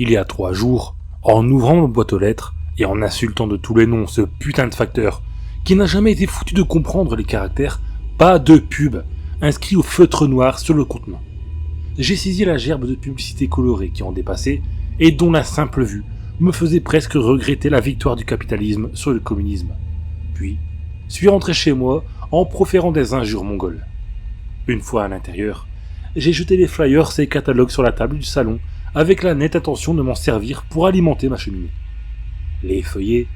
Il y a 3 jours, en ouvrant ma boîte aux lettres et en insultant de tous les noms ce putain de facteur qui n'a jamais été foutu de comprendre les caractères, pas de pub, inscrit au feutre noir sur le contenant. J'ai saisi la gerbe de publicité colorée qui en dépassait et dont la simple vue me faisait presque regretter la victoire du capitalisme sur le communisme. Puis, suis rentré chez moi en proférant des injures mongoles. Une fois à l'intérieur, j'ai jeté les flyers et catalogues sur la table du salon avec la nette intention de m'en servir pour alimenter ma cheminée. Les feuillets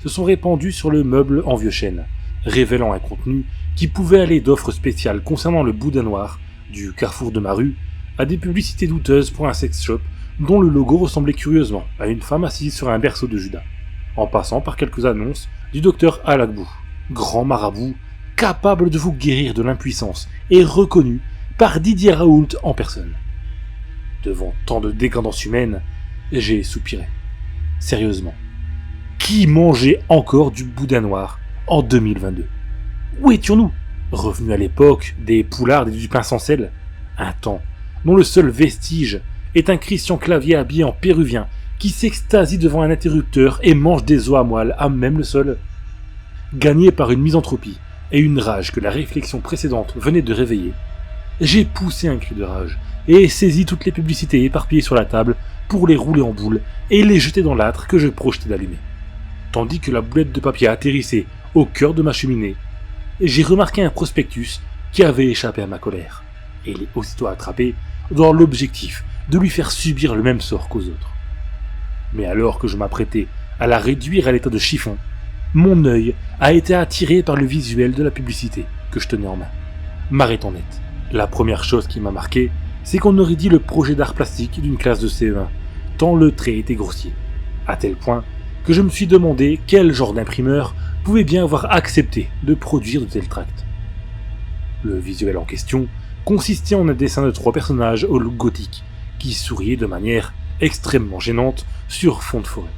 se sont répandus sur le meuble en vieux chêne, révélant un contenu qui pouvait aller d'offres spéciales concernant le boudin noir, du carrefour de ma rue, à des publicités douteuses pour un sex shop dont le logo ressemblait curieusement à une femme assise sur un berceau de Judas, en passant par quelques annonces du docteur Alagbou, grand marabout, capable de vous guérir de l'impuissance et reconnu par Didier Raoult en personne. Devant tant de décadence humaine, j'ai soupiré. Sérieusement, qui mangeait encore du boudin noir en 2022 ? Où étions-nous ? Revenus à l'époque des poulards et du pain sans sel ? Un temps dont le seul vestige est un Christian Clavier habillé en péruvien qui s'extasie devant un interrupteur et mange des os à moelle à même le sol. Gagné par une misanthropie et une rage que la réflexion précédente venait de réveiller, j'ai poussé un cri de rage et saisi toutes les publicités éparpillées sur la table pour les rouler en boule et les jeter dans l'âtre que je projetais d'allumer. Tandis que la boulette de papier atterrissait au cœur de ma cheminée, j'ai remarqué un prospectus qui avait échappé à ma colère et l'ai aussitôt attrapé dans l'objectif de lui faire subir le même sort qu'aux autres. Mais alors que je m'apprêtais à la réduire à l'état de chiffon, mon œil a été attiré par le visuel de la publicité que je tenais en main. M'arrêtant net. La première chose qui m'a marqué, c'est qu'on aurait dit le projet d'art plastique d'une classe de CE1, tant le trait était grossier, à tel point que je me suis demandé quel genre d'imprimeur pouvait bien avoir accepté de produire de tels tracts. Le visuel en question consistait en un dessin de 3 personnages au look gothique, qui souriaient de manière extrêmement gênante sur fond de forêt.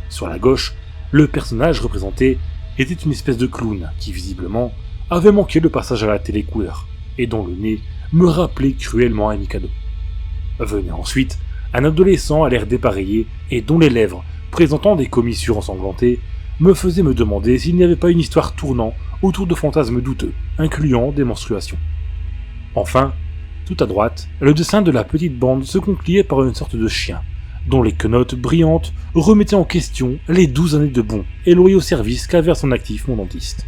Sur la gauche, le personnage représenté était une espèce de clown qui, visiblement, avait manqué le passage à la télé couleur, et dont le nez me rappelait cruellement un Mikado. Venait ensuite un adolescent à l'air dépareillé et dont les lèvres, présentant des commissures ensanglantées, me faisaient me demander s'il n'y avait pas une histoire tournant autour de fantasmes douteux, incluant des menstruations. Enfin, tout à droite, le dessin de la petite bande se concluait par une sorte de chien, dont les quenottes brillantes remettaient en question les 12 années de bons et loyaux services qu'avait à son actif mon dentiste.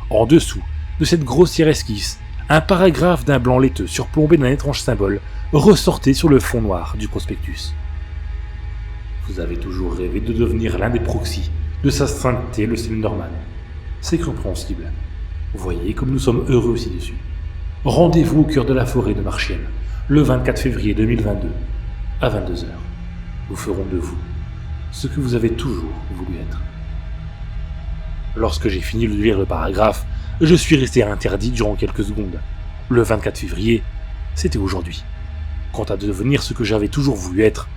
En dessous de cette grossière esquisse, un paragraphe d'un blanc laiteux surplombé d'un étrange symbole ressortait sur le fond noir du prospectus. Vous avez toujours rêvé de devenir l'un des proxys de sa sainteté le Slenderman. C'est compréhensible. Voyez comme nous sommes heureux ci-dessus. Rendez-vous au cœur de la forêt de Marchienne, le 24 février 2022, à 22h. Nous ferons de vous ce que vous avez toujours voulu être. Lorsque j'ai fini de lire le paragraphe, je suis resté interdit durant quelques secondes. Le 24 février, c'était aujourd'hui. Quant à devenir ce que j'avais toujours voulu être,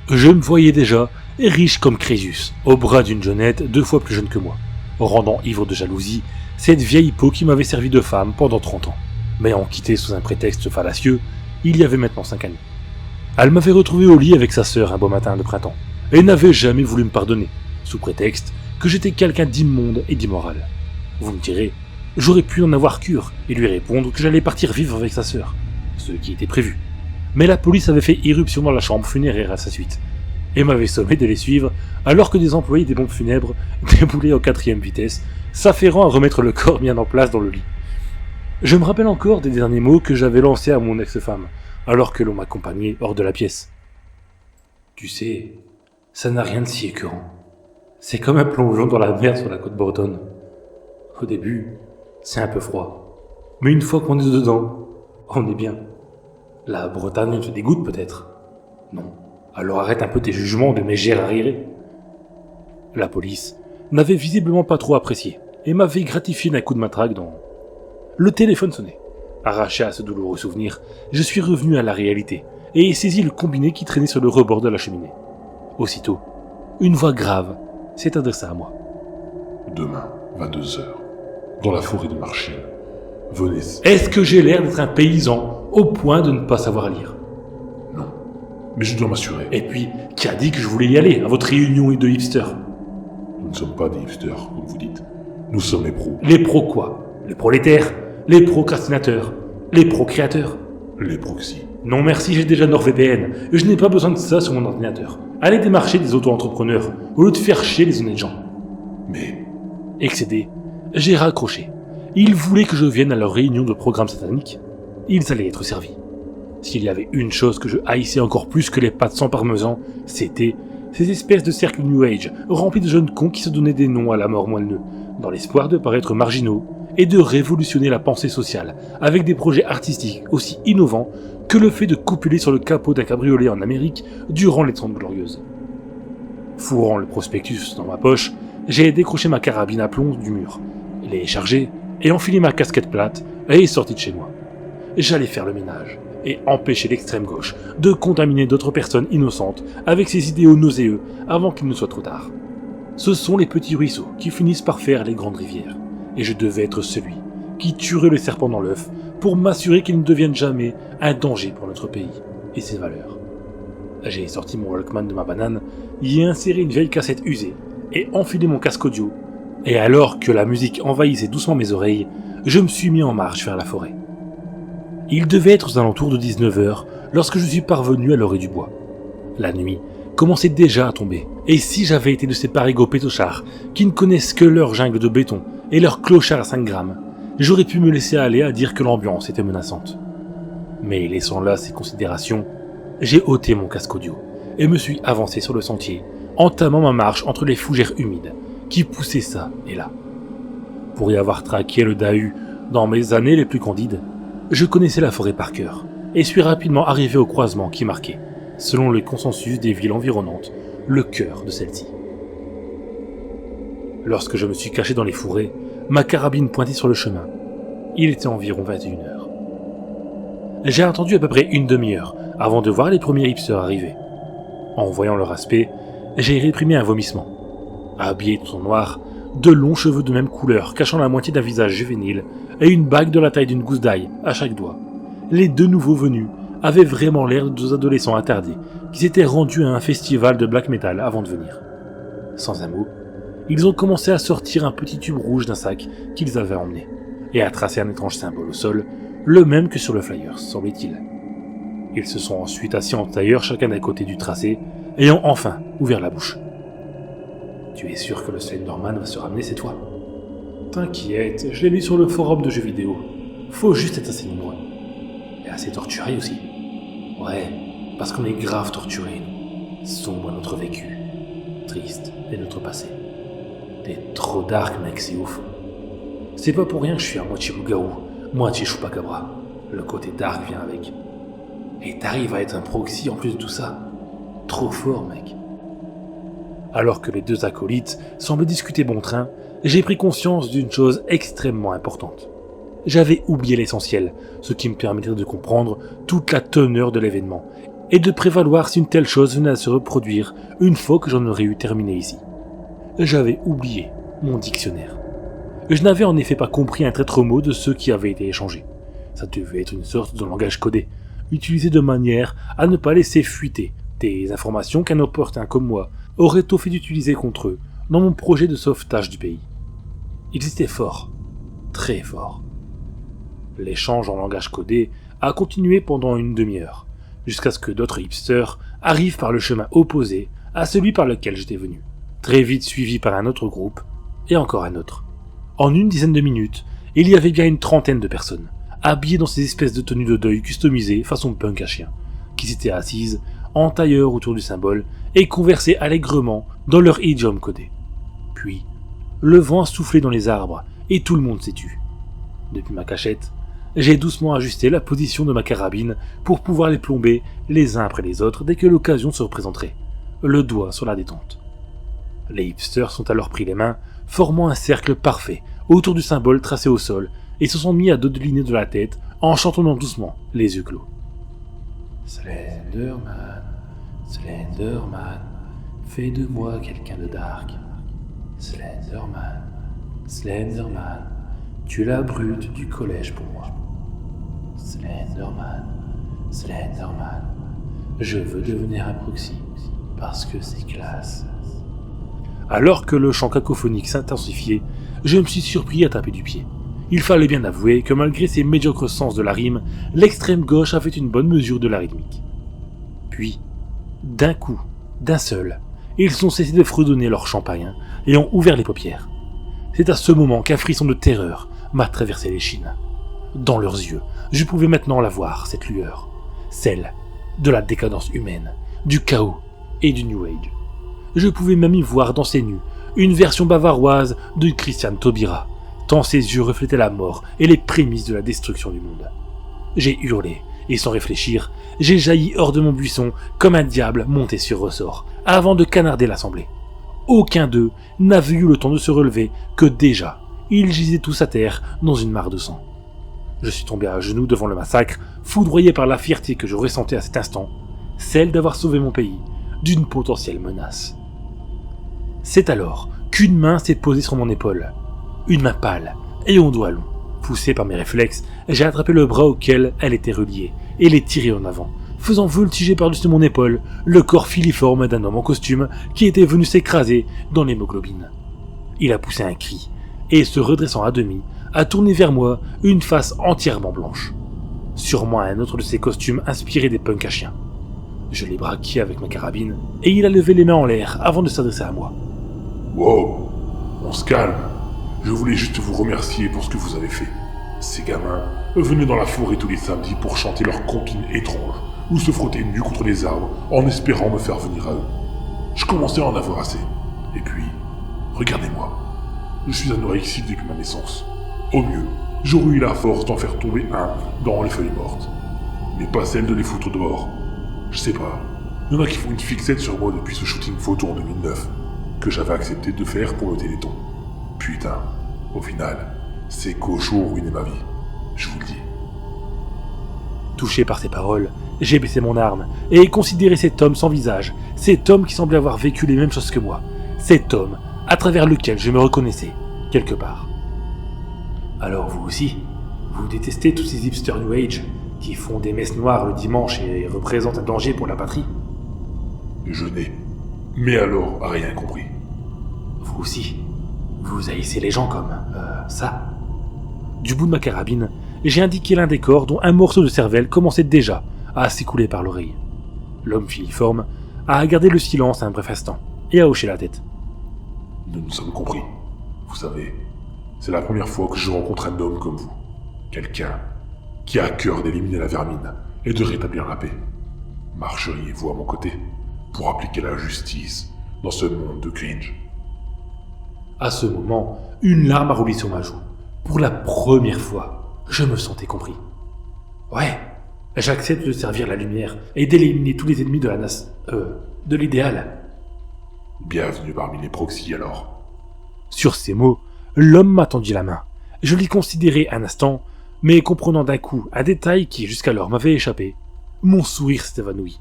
je me voyais déjà riche comme Crésus, au bras d'une jeunette 2 fois plus jeune que moi, rendant ivre de jalousie cette vieille peau qui m'avait servi de femme pendant 30 ans, m'ayant quitté sous un prétexte fallacieux, il y avait maintenant 5 années. Elle m'avait retrouvé au lit avec sa sœur un beau matin de printemps, et n'avait jamais voulu me pardonner, sous prétexte que j'étais quelqu'un d'immonde et d'immoral. Vous me direz, j'aurais pu en avoir cure et lui répondre que j'allais partir vivre avec sa sœur, ce qui était prévu. Mais la police avait fait irruption dans la chambre funéraire à sa suite, et m'avait sommé de les suivre alors que des employés des pompes funèbres déboulaient en 4e vitesse, s'affairant à remettre le corps bien en place dans le lit. Je me rappelle encore des derniers mots que j'avais lancés à mon ex-femme, alors que l'on m'accompagnait hors de la pièce. Tu sais, ça n'a rien de si écœurant. C'est comme un plongeon dans la mer sur la côte bretonne. Au début, c'est un peu froid. Mais une fois qu'on est dedans, on est bien. La Bretagne te dégoûte peut-être. Non. Alors arrête un peu tes jugements de mégère arriérés. La police n'avait visiblement pas trop apprécié et m'avait gratifié d'un coup de matraque dans... Le téléphone sonnait. Arraché à ce douloureux souvenir, je suis revenu à la réalité et ai saisi le combiné qui traînait sur le rebord de la cheminée. Aussitôt, une voix grave s'est adressée à moi. Demain, 22h, dans la forêt de Marchienne. Venez. Est-ce que j'ai l'air d'être un paysan au point de ne pas savoir lire ? Non. Mais je dois m'assurer. Et puis, qui a dit que je voulais y aller, à votre réunion de hipsters? Nous ne sommes pas des hipsters, comme vous dites. Nous sommes les pros. Les pros quoi? Les prolétaires? Les procrastinateurs? Les procréateurs? Les proxys. Non merci, j'ai déjà NordVPN. Je n'ai pas besoin de ça sur mon ordinateur. Allez démarcher des auto-entrepreneurs, au lieu de faire chier les honnêtes gens. Mais... Excédé, j'ai raccroché. Ils voulaient que je vienne à leur réunion de programme satanique. Ils allaient être servis. S'il y avait une chose que je haïssais encore plus que les pâtes sans parmesan, c'était ces espèces de cercles New Age, remplis de jeunes cons qui se donnaient des noms à la mort moelleux, dans l'espoir de paraître marginaux et de révolutionner la pensée sociale, avec des projets artistiques aussi innovants que le fait de copuler sur le capot d'un cabriolet en Amérique durant les 30 glorieuses. Fourrant le prospectus dans ma poche, j'ai décroché ma carabine à plomb du mur, l'ai chargée et enfilé ma casquette plate et sorti de chez moi. J'allais faire le ménage et empêcher l'extrême gauche de contaminer d'autres personnes innocentes avec ses idéaux nauséeux avant qu'il ne soit trop tard. Ce sont les petits ruisseaux qui finissent par faire les grandes rivières, et je devais être celui qui tuerait le serpent dans l'œuf pour m'assurer qu'il ne devienne jamais un danger pour notre pays et ses valeurs. J'ai sorti mon Walkman de ma banane, y ai inséré une vieille cassette usée et enfilé mon casque audio, et alors que la musique envahissait doucement mes oreilles, je me suis mis en marche vers la forêt. Il devait être aux alentours de 19h lorsque je suis parvenu à l'orée du bois. La nuit commençait déjà à tomber, et si j'avais été de ces parigots pétochards qui ne connaissent que leur jungle de béton et leur clochard à 5 grammes, j'aurais pu me laisser aller à dire que l'ambiance était menaçante. Mais laissant là ces considérations, j'ai ôté mon casque audio et me suis avancé sur le sentier, entamant ma marche entre les fougères humides qui poussaient ça et là. Pour y avoir traqué le Dahu dans mes années les plus candides, je connaissais la forêt par cœur et suis rapidement arrivé au croisement qui marquait, selon le consensus des villes environnantes, le cœur de celle-ci. Lorsque je me suis caché dans les fourrés, ma carabine pointait sur le chemin. Il était environ 21h. J'ai attendu à peu près une demi-heure avant de voir les premiers hipsters arriver. En voyant leur aspect, j'ai réprimé un vomissement. Habillés tout en noir, de longs cheveux de même couleur cachant la moitié d'un visage juvénile et une bague de la taille d'une gousse d'ail à chaque doigt. Les deux nouveaux venus avaient vraiment l'air de deux adolescents attardés qui s'étaient rendus à un festival de black metal avant de venir. Sans un mot, ils ont commencé à sortir un petit tube rouge d'un sac qu'ils avaient emmené et à tracer un étrange symbole au sol, le même que sur le flyer, semblait-il. Ils se sont ensuite assis en tailleur chacun d'un côté du tracé, ayant enfin ouvert la bouche. « Tu es sûr que le Slenderman va se ramener cette fois ?»« T'inquiète, je l'ai lu sur le forum de jeux vidéo. Faut juste être assez nombreux. Et assez torturé aussi. Ouais, parce qu'on est grave torturés, nous. Sombre à notre vécu. Triste est notre passé. T'es trop dark, mec, c'est ouf. C'est pas pour rien que je suis à moitié loup-garou, moitié chupacabra. Le côté dark vient avec. Et t'arrives à être un proxy en plus de tout ça. Trop fort, mec. » Alors que les deux acolytes semblaient discuter bon train, j'ai pris conscience d'une chose extrêmement importante. J'avais oublié l'essentiel, ce qui me permettrait de comprendre toute la teneur de l'événement, et de prévaloir si une telle chose venait à se reproduire une fois que j'en aurais eu terminé ici. J'avais oublié mon dictionnaire. Je n'avais en effet pas compris un traître mot de ceux qui avaient été échangés. Ça devait être une sorte de langage codé, utilisé de manière à ne pas laisser fuiter des informations qu'un opportun comme moi aurait tôt fait d'utiliser contre eux dans mon projet de sauvetage du pays. Ils étaient forts, très forts. L'échange en langage codé a continué pendant une demi-heure, jusqu'à ce que d'autres hipsters arrivent par le chemin opposé à celui par lequel j'étais venu, très vite suivi par un autre groupe, et encore un autre. En une dizaine de minutes, il y avait bien une trentaine de personnes, habillées dans ces espèces de tenues de deuil customisées façon punk à chien, qui s'étaient assises en tailleur autour du symbole et conversaient allègrement dans leur idiome codé. Puis, le vent a soufflé dans les arbres et tout le monde s'est tu. Depuis ma cachette, j'ai doucement ajusté la position de ma carabine pour pouvoir les plomber les uns après les autres dès que l'occasion se représenterait, le doigt sur la détente. Les hipsters sont alors pris les mains, formant un cercle parfait autour du symbole tracé au sol et se sont mis à dodeliner de la tête en chantonnant doucement, les yeux clos. Slenderman, Slenderman, fais de moi quelqu'un de dark. Slenderman, Slenderman, tu es la brute du collège pour moi. Slenderman, Slenderman, Je veux devenir un proxy, parce que c'est classe. Alors que le chant cacophonique s'intensifiait, je me suis surpris à taper du pied. Il fallait bien avouer que malgré ses médiocres sens de la rime, l'extrême gauche avait une bonne mesure de la rythmique. Puis, d'un coup, d'un seul, ils ont cessé de fredonner leur champagne et ont ouvert les paupières. C'est à ce moment qu'un frisson de terreur m'a traversé l'échine. Dans leurs yeux, je pouvais maintenant la voir, cette lueur, celle de la décadence humaine, du chaos et du New Age. Je pouvais même y voir dans ses nus une version bavaroise de Christian Taubira, tant ses yeux reflétaient la mort et les prémices de la destruction du monde. J'ai hurlé, et sans réfléchir, j'ai jailli hors de mon buisson comme un diable monté sur ressort, avant de canarder l'assemblée. Aucun d'eux n'avait eu le temps de se relever que déjà, ils gisaient tous à terre dans une mare de sang. Je suis tombé à genoux devant le massacre, foudroyé par la fierté que je ressentais à cet instant, celle d'avoir sauvé mon pays d'une potentielle menace. C'est alors qu'une main s'est posée sur mon épaule. Une main pâle et aux doigts longs. Poussé par mes réflexes, j'ai attrapé le bras auquel elle était reliée et l'ai tiré en avant, faisant voltiger par-dessus mon épaule le corps filiforme d'un homme en costume qui était venu s'écraser dans l'hémoglobine. Il a poussé un cri et, se redressant à demi, a tourné vers moi une face entièrement blanche. Sûrement un autre de ces costumes inspirés des punks à chiens. Je l'ai braqué avec ma carabine et il a levé les mains en l'air avant de s'adresser à moi. Wow, on se calme. Je voulais juste vous remercier pour ce que vous avez fait. Ces gamins venaient dans la forêt tous les samedis pour chanter leurs comptines étranges ou se frotter nus contre les arbres en espérant me faire venir à eux. Je commençais à en avoir assez. Et puis, regardez-moi. Je suis anorexique depuis ma naissance. Au mieux, j'aurais eu la force d'en faire tomber un dans les feuilles mortes. Mais pas celle de les foutre dehors. Je sais pas. Il y en a qui font une fixette sur moi depuis ce shooting photo en 2009 que j'avais accepté de faire pour le Téléthon. Putain, au final, ces cochons ont ruiné ma vie. Je vous le dis. Touché par ces paroles, j'ai baissé mon arme et considéré cet homme sans visage, cet homme qui semblait avoir vécu les mêmes choses que moi, cet homme à travers lequel je me reconnaissais, quelque part. Alors vous aussi, vous détestez tous ces hipsters New Age qui font des messes noires le dimanche et représentent un danger pour la patrie? Je n'ai, mais alors, rien compris. Vous aussi, vous haïssez les gens comme, ça. Du bout de ma carabine, j'ai indiqué l'un des corps dont un morceau de cervelle commençait déjà à s'écouler par l'oreille. L'homme filiforme a gardé le silence un bref instant et a hoché la tête. Nous nous sommes compris. Vous savez, c'est la première fois que je rencontre un homme comme vous. Quelqu'un qui a à cœur d'éliminer la vermine et de rétablir la paix. Marcheriez-vous à mon côté pour appliquer la justice dans ce monde de cringe? À ce moment, une larme a roulé sur ma joue. Pour la première fois, je me sentais compris. Ouais, j'accepte de servir la lumière et d'éliminer tous les ennemis de de l'idéal. Bienvenue parmi les proxys alors. Sur ces mots, l'homme m'a tendu la main. Je l'ai considéré un instant, mais comprenant d'un coup un détail qui jusqu'alors m'avait échappé, mon sourire s'est évanoui.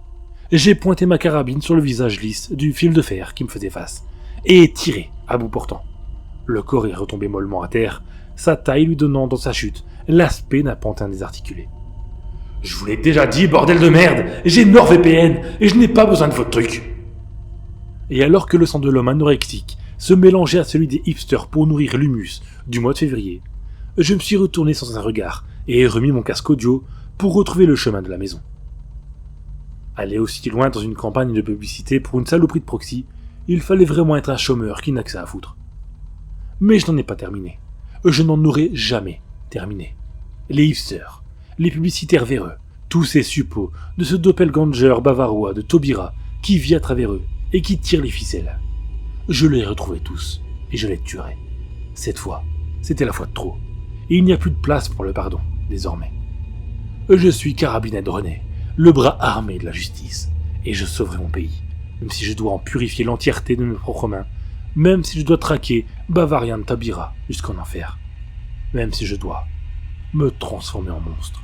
J'ai pointé ma carabine sur le visage lisse du fil de fer qui me faisait face, et tiré à bout portant. Le corps est retombé mollement à terre, sa taille lui donnant dans sa chute l'aspect d'un pantin désarticulé. « Je vous l'ai déjà dit, bordel de merde, j'ai NordVPN et je n'ai pas besoin de votre truc !» Et alors que le sang de l'homme anorexique se mélangeait à celui des hipsters pour nourrir l'humus du mois de février, je me suis retourné sans un regard et remis mon casque audio pour retrouver le chemin de la maison. Aller aussi loin dans une campagne de publicité pour une saloperie de proxy, il fallait vraiment être un chômeur qui n'a que ça à foutre. Mais je n'en ai pas terminé. Je n'en aurai jamais terminé. Les hipsters, les publicitaires véreux, tous ces suppôts de ce doppelganger bavarois de Taubira qui vit à travers eux et qui tire les ficelles. Je les retrouvais tous et je les tuerai. Cette fois, c'était la fois de trop. Et il n'y a plus de place pour le pardon, désormais. Je suis Carabinet de René, le bras armé de la justice, et je sauverai mon pays, même si je dois en purifier l'entièreté de mes propres mains, même si je dois traquer Bavarian Taubira jusqu'en enfer, même si je dois me transformer en monstre.